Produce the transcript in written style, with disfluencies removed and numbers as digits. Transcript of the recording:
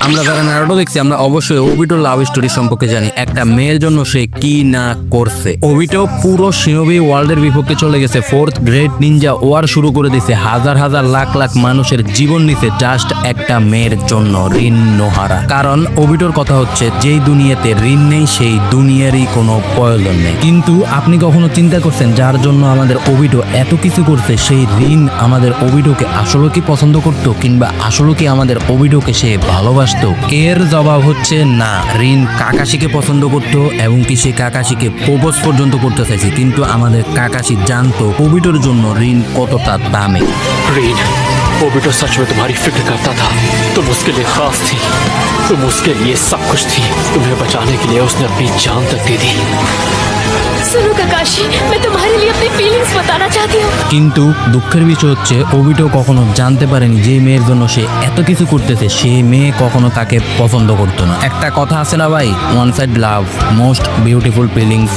আমরা যারা নারুটো দেখছি আমরা অবশ্যই ওবিটোর লাভ স্টোরি সম্পর্কে জানি। একটা মেয়ের জন্য সে কি না করছে। ওবিটো পুরো শিনোবি ওয়ার্ল্ডের বিপক্ষে চলে গেছে, ফোর্থ গ্রেট নিনজা ওয়ার শুরু করে দিয়েছে, হাজার হাজার লাখ লাখ মানুষের জীবন নিছে জাস্ট একটা মেয়ের জন্য, ঋণ নোহারা। কারণ ওবিটোর কথা হচ্ছে যেই দুনিয়াতে ঋণ নেই সেই দুনিয়ারই কোনো প্রয়োজন নেই। কিন্তু আপনি কখনো চিন্তা করছেন যার জন্য আমাদের ওবিটো এত কিছু করছে সেই ঋণ আমাদের ওবিটোকে আসলে কি পছন্দ করতো, কিংবা আসলে কি আমাদের ওবিটোকে সে ভালোবাসতো? এর জবাব হচ্ছে না। ঋণ কাকাশিকে পছন্দ করতো এবং কি সে কাকাশিকে প্রপোজ পর্যন্ত করতে চাইছে, কিন্তু আমাদের কাকাশি জানতো ওবিটোর জন্য ঋণ কতটা দামি। रीन, ओबिटो सच में तुम्हारी फिक्र करता था। तुम उसके लिए खास थी, तुम उसके लिए सब कुछ थी। तुम्हें बचाने के लिए उसने अपनी जान तक दे दी। सुनो काकाशी, मैं तुम्हारे लिए अपनी फीलिंग्स बताना चाहती हूँ। কিন্তু দুঃখের বিষয় হচ্ছে ওবিটো কখনো জানতে পারেনি যে মেয়ের জন্য সে এত কিছু করতেছে সেই মেয়ে কখনো তাকে পছন্দ করতো না। একটা কথা আছে না ভাই, one side love most beautiful feelings